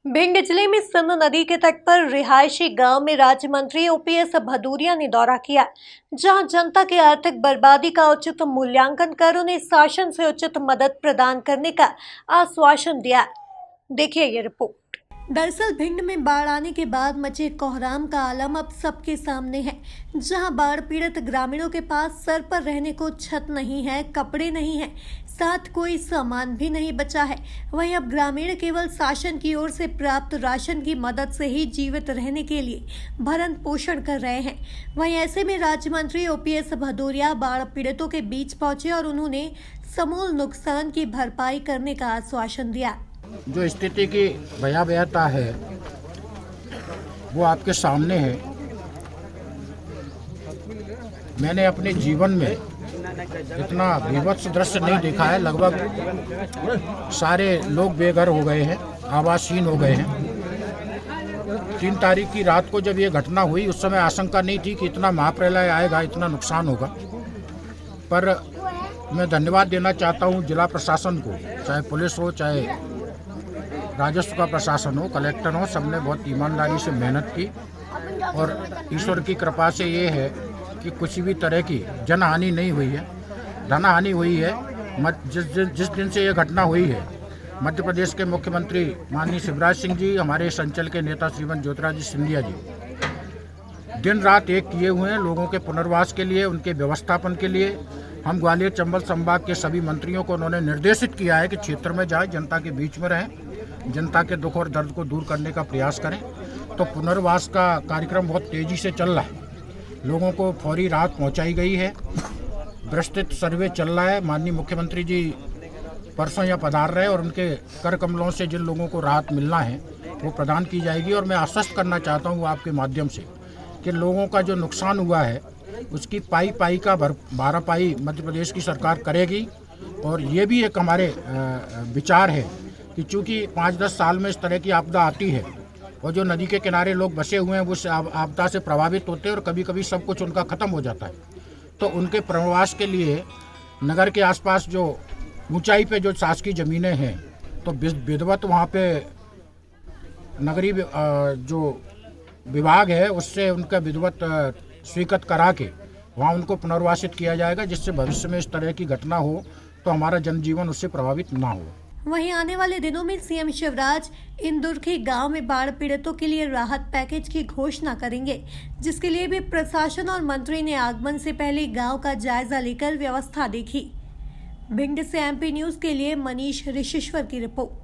भिंड जिले में सिंध नदी के तट पर रिहायशी गांव में राज्य मंत्री ओपीएस भदौरिया ने दौरा किया, जहां जनता की आर्थिक बर्बादी का उचित मूल्यांकन कर उन्हें शासन से उचित मदद प्रदान करने का आश्वासन दिया। देखिए ये रिपोर्ट। दरअसल भिंड में बाढ़ आने के बाद मचे कोहराम का आलम अब सबके सामने है, जहां बाढ़ पीड़ित ग्रामीणों के पास सर पर रहने को छत नहीं है, कपड़े नहीं है, साथ कोई सामान भी नहीं बचा है। वहीं अब ग्रामीण केवल शासन की ओर से प्राप्त राशन की मदद से ही जीवित रहने के लिए भरण पोषण कर रहे हैं। वहीं ऐसे में राज्य मंत्री ओपीएस भदौरिया बाढ़ पीड़ितों के बीच पहुंचे और उन्होंने समूल नुकसान की भरपाई करने का आश्वासन दिया। जो स्थिति की भयावहता है वो आपके सामने है। मैंने अपने जीवन में इतना विभत्स दृश्य नहीं देखा है। लगभग सारे लोग बेघर हो गए हैं, आवासहीन हो गए हैं। 3 तारीख की रात को जब ये घटना हुई उस समय आशंका नहीं थी कि इतना महाप्रलय आएगा, इतना नुकसान होगा। पर मैं धन्यवाद देना चाहता हूँ जिला प्रशासन को, चाहे पुलिस हो, चाहे राजस्व का प्रशासन हो, कलेक्टर हो, सबने बहुत ईमानदारी से मेहनत की। और ईश्वर की कृपा से ये है कि कुछ भी तरह की जनहानि नहीं हुई है। धनहानि हुई है। जिस दिन से ये घटना हुई है, मध्य प्रदेश के मुख्यमंत्री माननीय शिवराज सिंह जी, हमारे इस अंचल के नेता श्रीमान ज्योतिरादित्य सिंधिया जी दिन रात एक किए हुए हैं लोगों के पुनर्वास के लिए, उनके व्यवस्थापन के लिए। हम ग्वालियर चंबल संभाग के सभी मंत्रियों को उन्होंने निर्देशित किया है कि क्षेत्र में जाए, जनता के बीच में रहें, जनता के दुख और दर्द को दूर करने का प्रयास करें। तो पुनर्वास का कार्यक्रम बहुत तेज़ी से चल रहा है। लोगों को फौरी राहत पहुंचाई गई है। विस्तृत सर्वे चल रहा है। माननीय मुख्यमंत्री जी परसों यहाँ पधार रहे और उनके कर कमलों से जिन लोगों को राहत मिलना है वो प्रदान की जाएगी। और मैं आश्वस्त करना चाहता हूँ आपके माध्यम से कि लोगों का जो नुकसान हुआ है उसकी पाई का भरपाई मध्य प्रदेश की सरकार करेगी। और ये भी एक हमारे विचार है कि चूँकि 5-10 साल में इस तरह की आपदा आती है और जो नदी के किनारे लोग बसे हुए हैं वो आपदा से प्रभावित होते हैं और कभी कभी सब कुछ उनका ख़त्म हो जाता है। तो उनके प्रवास के लिए नगर के आसपास जो ऊंचाई पे जो शासकीय ज़मीनें हैं, तो विधिवत वहाँ पे नगरीय जो विभाग है उससे उनका विधिवत स्वीकृत करा के वहाँ उनको पुनर्वासित किया जाएगा, जिससे भविष्य में इस तरह की घटना हो तो हमारा जनजीवन उससे प्रभावित ना हो। वहीं आने वाले दिनों में सीएम शिवराज इंदुरखी गांव में बाढ़ पीड़ितों के लिए राहत पैकेज की घोषणा करेंगे, जिसके लिए भी प्रशासन और मंत्री ने आगमन से पहले गांव का जायजा लेकर व्यवस्था देखी। भिंड से एमपी न्यूज के लिए मनीष ऋषिश्वर की रिपोर्ट।